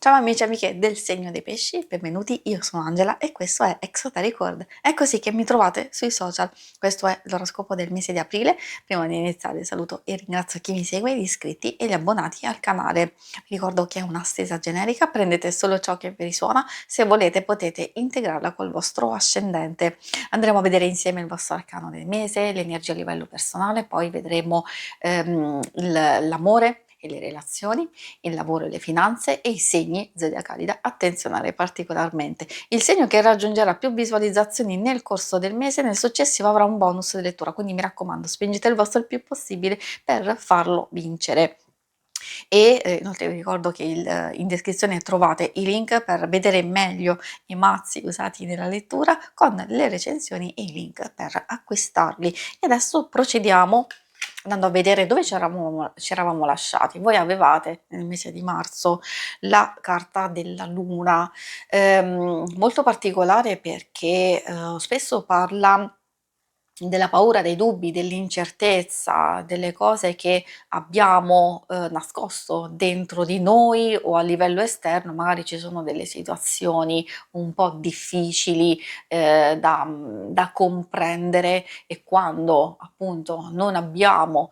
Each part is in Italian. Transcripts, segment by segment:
Ciao amici e amiche del segno dei pesci, benvenuti, io sono Angela e questo è Exoteric World. È così che mi trovate sui social. Questo è l'oroscopo del mese di aprile. Prima di iniziare saluto e ringrazio chi mi segue, gli iscritti e gli abbonati al canale. Vi ricordo che è una stesa generica, prendete solo ciò che vi risuona, se volete potete integrarla col vostro ascendente. Andremo a vedere insieme il vostro arcano del mese, l'energia a livello personale, poi vedremo l'amore e le relazioni, il lavoro e le finanze e i segni zodiacali da attenzionare particolarmente. Il segno che raggiungerà più visualizzazioni nel corso del mese, nel successivo avrà un bonus di lettura, quindi mi raccomando, spingete il vostro il più possibile per farlo vincere. E inoltre vi ricordo che in descrizione trovate i link per vedere meglio i mazzi usati nella lettura con le recensioni e i link per acquistarli. E adesso procediamo andando a vedere dove ci eravamo lasciati. Voi avevate nel mese di marzo la carta della luna, molto particolare perché spesso parla della paura, dei dubbi, dell'incertezza, delle cose che abbiamo nascosto dentro di noi o a livello esterno, magari ci sono delle situazioni un po' difficili da comprendere, e quando appunto non abbiamo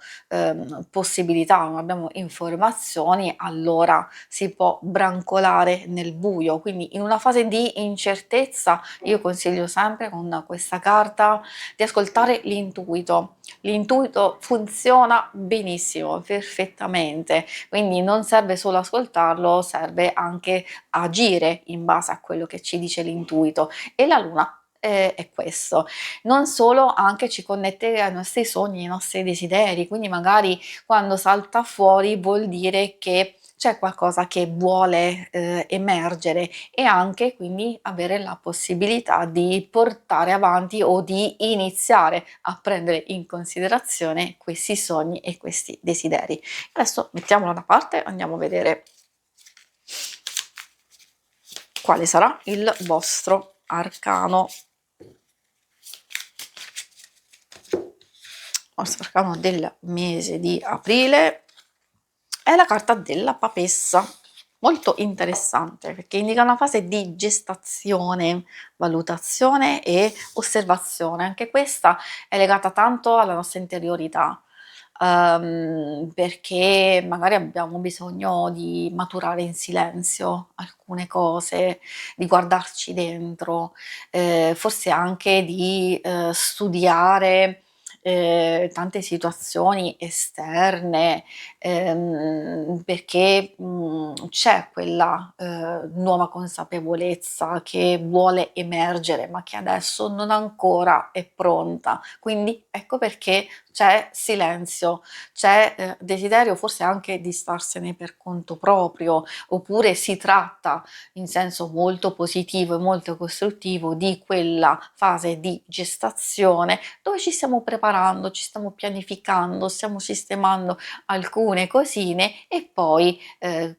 possibilità, non abbiamo informazioni, allora si può brancolare nel buio. Quindi in una fase di incertezza io consiglio sempre con questa carta di ascoltare l'intuito. L'intuito funziona benissimo, perfettamente, quindi non serve solo ascoltarlo, serve anche agire in base a quello che ci dice l'intuito, e la luna è questo. Non solo, anche ci connette ai nostri sogni, ai nostri desideri, quindi magari quando salta fuori vuol dire che c'è qualcosa che vuole emergere, e anche quindi avere la possibilità di portare avanti o di iniziare a prendere in considerazione questi sogni e questi desideri. Adesso mettiamolo da parte, andiamo a vedere quale sarà il vostro arcano. Il vostro arcano del mese di aprile è la carta della papessa, molto interessante perché indica una fase di gestazione, valutazione e osservazione. Anche questa è legata tanto alla nostra interiorità, perché magari abbiamo bisogno di maturare in silenzio alcune cose, di guardarci dentro, forse anche di studiare tante situazioni esterne, perché c'è quella nuova consapevolezza che vuole emergere, ma che adesso non ancora è pronta. Quindi ecco perché c'è silenzio, c'è desiderio forse anche di starsene per conto proprio, oppure si tratta in senso molto positivo e molto costruttivo di quella fase di gestazione dove ci stiamo preparando, ci stiamo pianificando, stiamo sistemando alcune cosine, e poi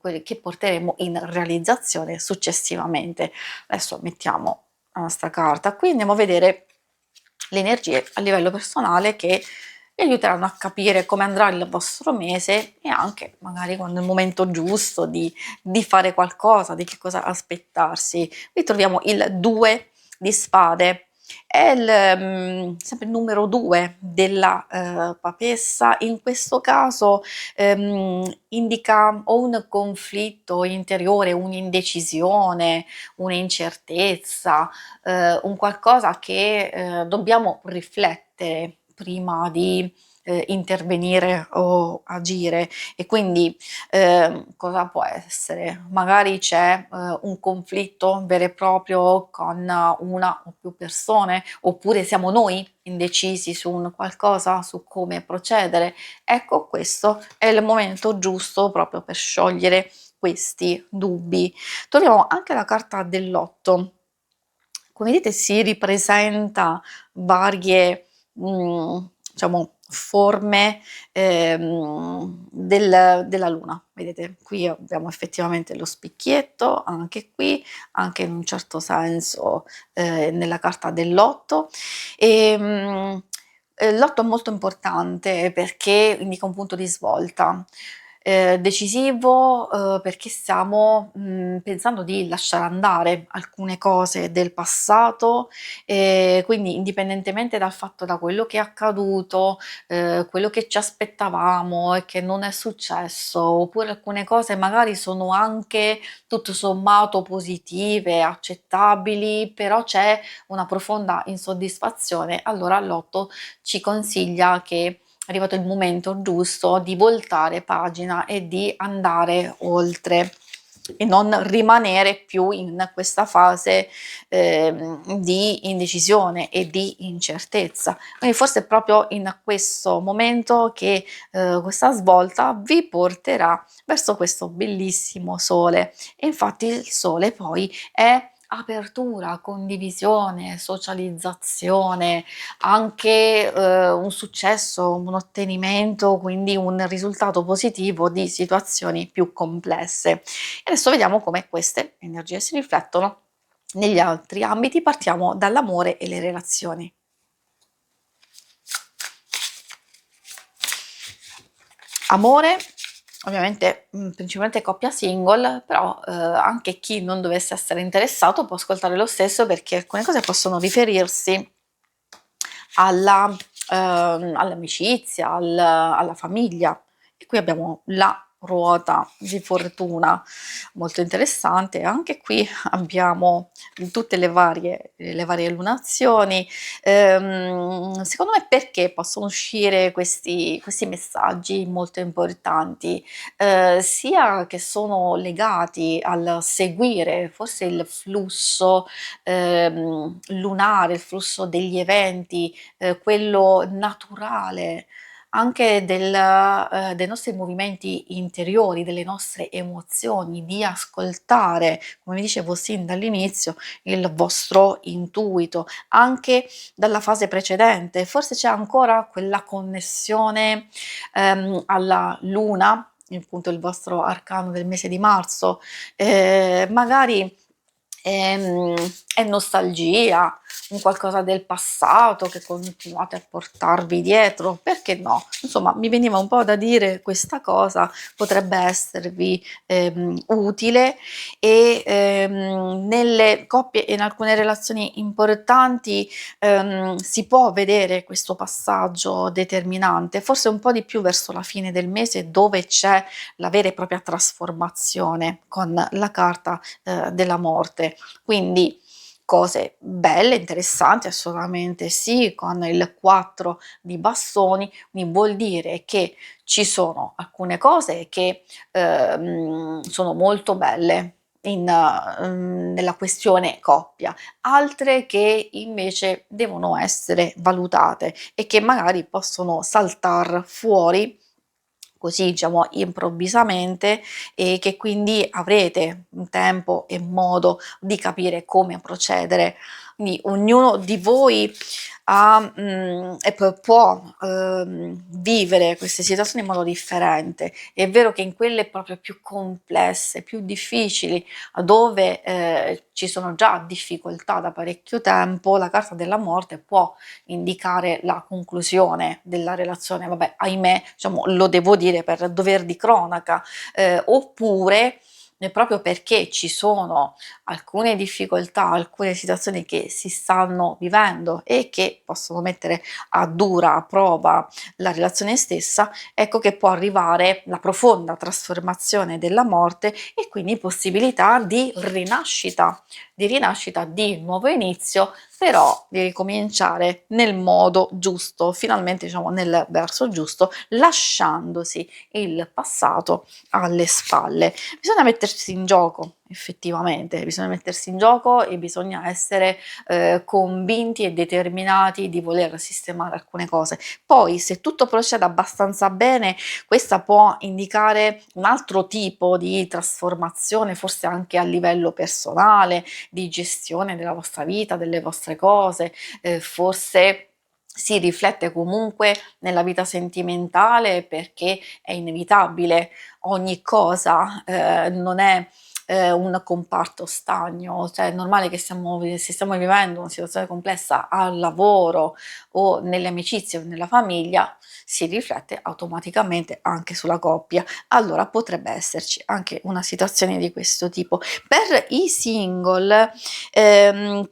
quelle che porteremo in realizzazione successivamente. Adesso mettiamo la nostra carta qui, andiamo a vedere le energie a livello personale che vi aiuteranno a capire come andrà il vostro mese, e anche magari quando è il momento giusto di fare qualcosa, di che cosa aspettarsi. Qui troviamo il 2 di spade, è sempre il numero 2 della papessa. In questo caso indica o un conflitto interiore, un'indecisione, un'incertezza, un qualcosa che dobbiamo riflettere prima di intervenire o agire. E quindi cosa può essere? Magari c'è un conflitto vero e proprio con una o più persone, oppure siamo noi indecisi su un qualcosa, su come procedere. Ecco, questo è il momento giusto proprio per sciogliere questi dubbi. Troviamo anche la carta dell'8. Come vedete si ripresenta varie, diciamo, forme della luna. Vedete, qui abbiamo effettivamente lo spicchietto, anche qui, anche in un certo senso nella carta dell'8. L'8 è molto importante perché indica un punto di svolta. decisivo, perché stiamo, pensando di lasciare andare alcune cose del passato, quindi indipendentemente dal fatto da quello che è accaduto, quello che ci aspettavamo e che non è successo, oppure alcune cose magari sono anche tutto sommato positive, accettabili, però c'è una profonda insoddisfazione, allora l'otto ci consiglia che è arrivato il momento giusto di voltare pagina e di andare oltre e non rimanere più in questa fase di indecisione e di incertezza. Quindi forse è proprio in questo momento che questa svolta vi porterà verso questo bellissimo sole. E infatti il sole poi è apertura, condivisione, socializzazione, anche un successo, un ottenimento, quindi un risultato positivo di situazioni più complesse. E adesso vediamo come queste energie si riflettono negli altri ambiti. Partiamo dall'amore e le relazioni. Amore, ovviamente, principalmente coppia single, però, anche chi non dovesse essere interessato può ascoltare lo stesso, perché alcune cose possono riferirsi alla all'amicizia, alla famiglia. E qui abbiamo la ruota di fortuna, molto interessante. Anche qui abbiamo tutte le varie lunazioni. Secondo me perché possono uscire questi messaggi molto importanti? Sia che sono legati al seguire forse il flusso, lunare, il flusso degli eventi, quello naturale anche dei nostri movimenti interiori, delle nostre emozioni, di ascoltare, come vi dicevo sin dall'inizio, il vostro intuito, anche dalla fase precedente. Forse c'è ancora quella connessione, alla luna, appunto il vostro arcano del mese di marzo, magari Ehm, è nostalgia, un qualcosa del passato che continuate a portarvi dietro, perché no? Insomma, mi veniva un po' da dire questa cosa, potrebbe esservi, utile e, nelle coppie e in alcune relazioni importanti, si può vedere questo passaggio determinante, forse un po' di più verso la fine del mese, dove c'è la vera e propria trasformazione con la carta, della morte. Quindi cose belle, interessanti, assolutamente sì, con il 4 di bastoni, quindi vuol dire che ci sono alcune cose che, sono molto belle nella questione coppia, altre che invece devono essere valutate e che magari possono saltar fuori così, diciamo, improvvisamente, e che quindi avrete un tempo e modo di capire come procedere. Quindi ognuno di voi e può, vivere queste situazioni in modo differente. È vero che in quelle proprio più complesse, più difficili, dove, ci sono già difficoltà da parecchio tempo, la carta della morte può indicare la conclusione della relazione. Vabbè, ahimè, diciamo, lo devo dire per dover di cronaca, oppure proprio perché ci sono alcune difficoltà, alcune situazioni che si stanno vivendo e che possono mettere a dura prova la relazione stessa, ecco che può arrivare la profonda trasformazione della morte e quindi possibilità di rinascita, di nuovo inizio, però di ricominciare nel modo giusto, finalmente diciamo nel verso giusto, lasciandosi il passato alle spalle. Bisogna mettersi in gioco, effettivamente, bisogna mettersi in gioco e bisogna essere convinti e determinati di voler sistemare alcune cose. Poi, se tutto procede abbastanza bene, questa può indicare un altro tipo di trasformazione, forse anche a livello personale, di gestione della vostra vita, delle vostre cose, forse si riflette comunque nella vita sentimentale, perché è inevitabile, ogni cosa non è un comparto stagno, cioè è normale che se stiamo vivendo una situazione complessa al lavoro o nelle amicizie o nella famiglia, si riflette automaticamente anche sulla coppia. Allora potrebbe esserci anche una situazione di questo tipo. Per i single,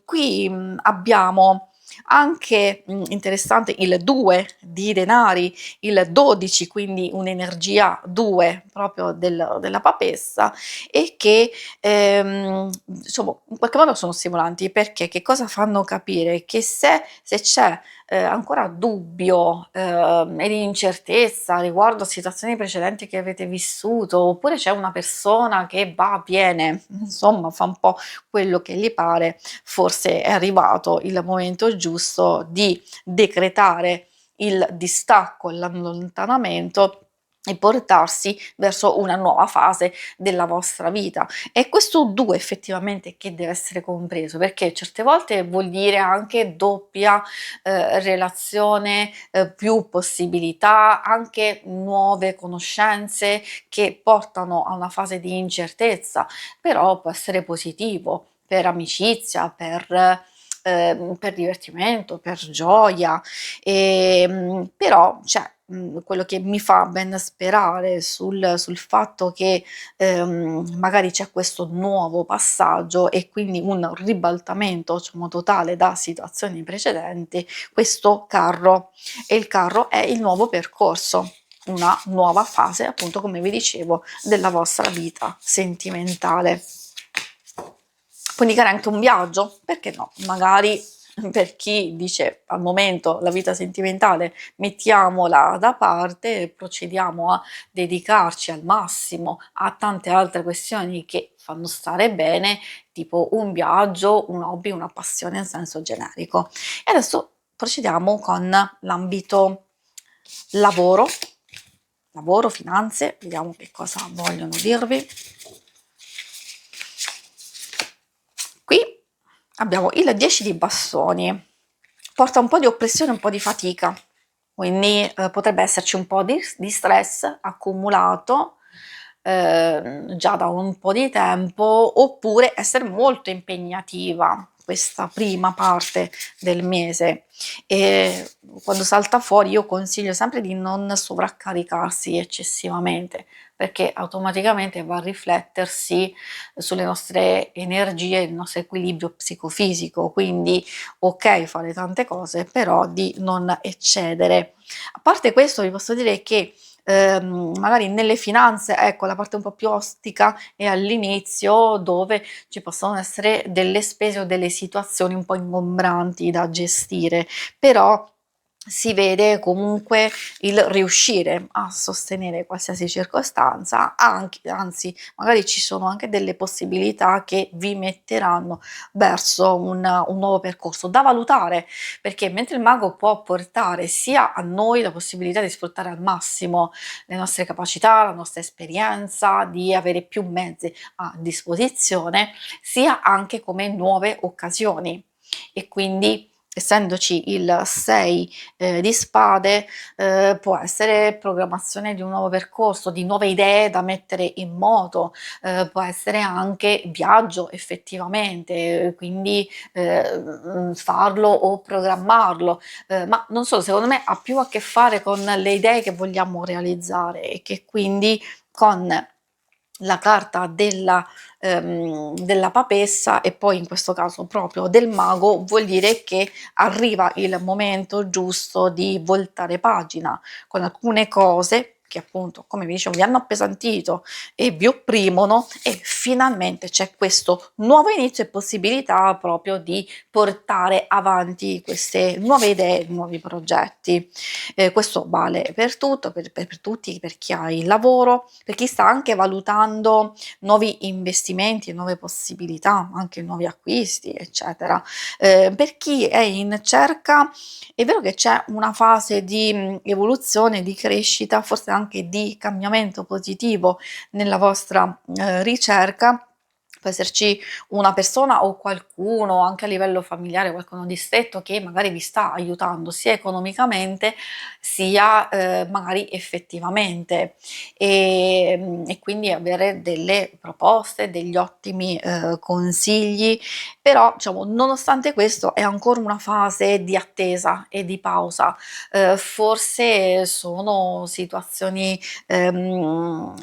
qui, abbiamo anche, interessante il 2 di denari, il 12, quindi un'energia 2 proprio della papessa e che, insomma in qualche modo sono stimolanti perché che cosa fanno capire? Che se c'è, ancora dubbio, ed incertezza riguardo a situazioni precedenti che avete vissuto, oppure c'è una persona che va, viene, insomma fa un po' quello che gli pare, forse è arrivato il momento giusto di decretare il distacco, l'allontanamento e portarsi verso una nuova fase della vostra vita. E questo 2 effettivamente che deve essere compreso, perché certe volte vuol dire anche doppia, relazione, più possibilità, anche nuove conoscenze che portano a una fase di incertezza, però può essere positivo per amicizia, per divertimento, per gioia, però c'è, quello che mi fa ben sperare sul fatto che, magari c'è questo nuovo passaggio e quindi un ribaltamento, diciamo, totale da situazioni precedenti, questo carro. E il carro è il nuovo percorso, una nuova fase, appunto, come vi dicevo, della vostra vita sentimentale. Può indicare anche un viaggio, perché no? Magari per chi dice al momento la vita sentimentale mettiamola da parte e procediamo a dedicarci al massimo a tante altre questioni che fanno stare bene, tipo un viaggio, un hobby, una passione in senso generico. E adesso procediamo con l'ambito lavoro, lavoro, finanze, vediamo che cosa vogliono dirvi. Qui abbiamo il 10 di bastoni, porta un po' di oppressione, un po' di fatica, quindi potrebbe esserci un po' di stress accumulato già da un po' di tempo, oppure essere molto impegnativa questa prima parte del mese. E quando salta fuori io consiglio sempre di non sovraccaricarsi eccessivamente, perché automaticamente va a riflettersi sulle nostre energie, il nostro equilibrio psicofisico, quindi ok fare tante cose, però di non eccedere. A parte questo vi posso dire che magari nelle finanze, ecco, la parte un po' più ostica è all'inizio, dove ci possono essere delle spese o delle situazioni un po' ingombranti da gestire, però si vede comunque il riuscire a sostenere qualsiasi circostanza, anzi magari ci sono anche delle possibilità che vi metteranno verso un nuovo percorso da valutare, perché mentre il mago può portare sia a noi la possibilità di sfruttare al massimo le nostre capacità, la nostra esperienza, di avere più mezzi a disposizione, sia anche come nuove occasioni. E quindi essendoci il 6 di spade, può essere programmazione di un nuovo percorso, di nuove idee da mettere in moto, può essere anche viaggio effettivamente, quindi farlo o programmarlo, ma non solo, secondo me ha più a che fare con le idee che vogliamo realizzare e che quindi con la carta della papessa e poi in questo caso proprio del mago, vuol dire che arriva il momento giusto di voltare pagina con alcune cose che appunto, come vi dicevo, vi hanno appesantito e vi opprimono e finalmente c'è questo nuovo inizio e possibilità proprio di portare avanti queste nuove idee, nuovi progetti. Questo vale per tutto, per tutti, per chi ha il lavoro, per chi sta anche valutando nuovi investimenti, nuove possibilità, anche nuovi acquisti, eccetera. Per chi è in cerca, è vero che c'è una fase di evoluzione, di crescita, forse anche di cambiamento positivo nella vostra ricerca, può esserci una persona o qualcuno, anche a livello familiare, qualcuno di stretto che magari vi sta aiutando sia economicamente sia, magari effettivamente. E quindi avere delle proposte, degli ottimi, consigli, però diciamo nonostante questo è ancora una fase di attesa e di pausa. Forse sono situazioni,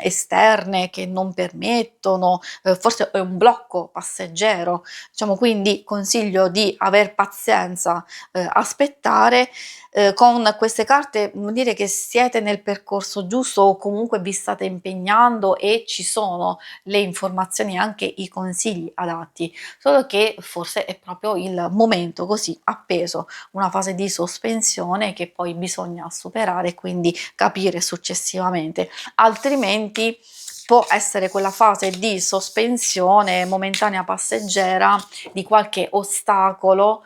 esterne che non permettono, forse è un blocco passeggero, diciamo, quindi consiglio di aver pazienza, aspettare. Con queste carte vuol dire che siete nel percorso giusto o comunque vi state impegnando e ci sono le informazioni e anche i consigli adatti, solo che forse è proprio il momento così appeso, una fase di sospensione che poi bisogna superare e quindi capire successivamente, altrimenti può essere quella fase di sospensione momentanea passeggera di qualche ostacolo,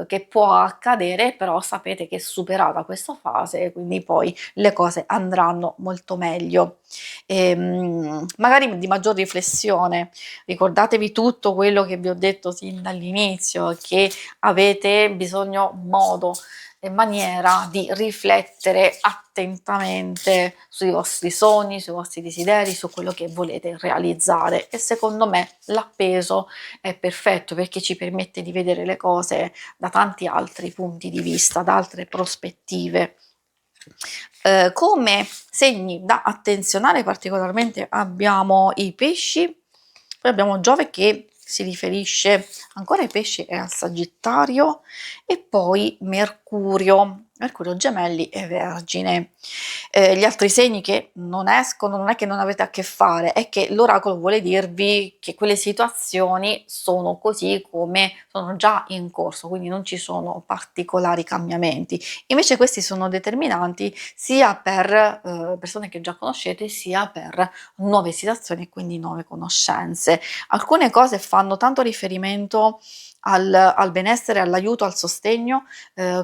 che può accadere, però sapete che è superata questa fase, quindi poi le cose andranno molto meglio. Magari di maggior riflessione, ricordatevi tutto quello che vi ho detto sin dall'inizio, che avete bisogno modo e maniera di riflettere attentamente sui vostri sogni, sui vostri desideri, su quello che volete realizzare, e secondo me l'appeso è perfetto perché ci permette di vedere le cose da tanti altri punti di vista, da altre prospettive. Come segni da attenzionare particolarmente abbiamo i pesci, poi abbiamo Giove che si riferisce ancora ai pesci e al Sagittario, e poi Mercurio, Mercurio, Gemelli e Vergine. Gli altri segni che non escono non è che non avete a che fare, è che l'oracolo vuole dirvi che quelle situazioni sono così come sono già in corso, quindi non ci sono particolari cambiamenti. Invece questi sono determinanti sia per persone che già conoscete, sia per nuove situazioni e quindi nuove conoscenze. Alcune cose fanno tanto riferimento al benessere, all'aiuto, al sostegno,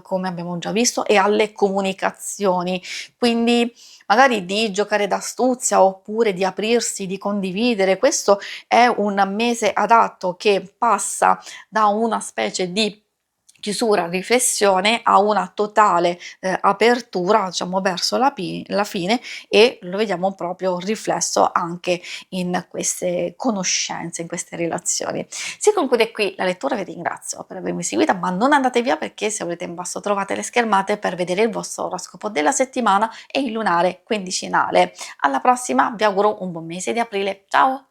come abbiamo già visto, e alle comunicazioni. Quindi magari di giocare d'astuzia oppure di aprirsi, di condividere. Questo è un mese adatto che passa da una specie di chiusura, riflessione a una totale apertura, diciamo, verso la fine, e lo vediamo proprio riflesso anche in queste conoscenze, in queste relazioni. Si conclude qui la lettura, vi ringrazio per avermi seguita, ma non andate via perché se volete in basso trovate le schermate per vedere il vostro oroscopo della settimana e il lunare quindicinale. Alla prossima, vi auguro un buon mese di aprile. Ciao!